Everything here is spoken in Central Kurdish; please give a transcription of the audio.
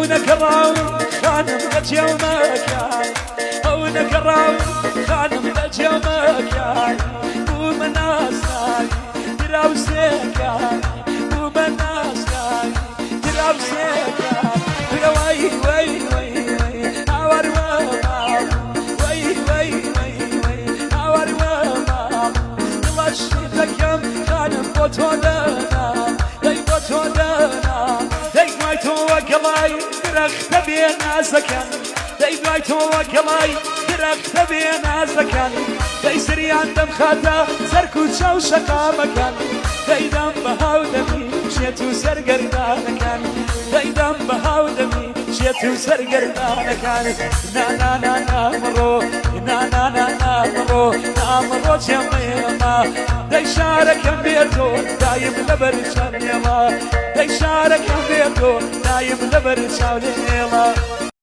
نقراو خانم بجي ومكاي أو نقراو خانم بجي ومكاي ومناساي دراو سيكاي ومناساي دراو سيكاي وي وي وي وي أور وما وي وي وي وي أور وما نلاشي لكم خانم بوتودنا داي بوتودنا داي مايتو وقلاي درخت بين أزكن داي مايتو وقلاي درخت بين أزكن داي سريان دم خاتا سركو تشاو شقا مكان داي دم بهاو دمي شيتو سرقردانكن داي دم بهاو دمي شيتو سرقردانكن نا نا نا نا مرو نا نا نا نا مرو نا مرو جميما داي شارك بيتو دايم لبرشان يما داي شارك بيتو دايم لبرشان يما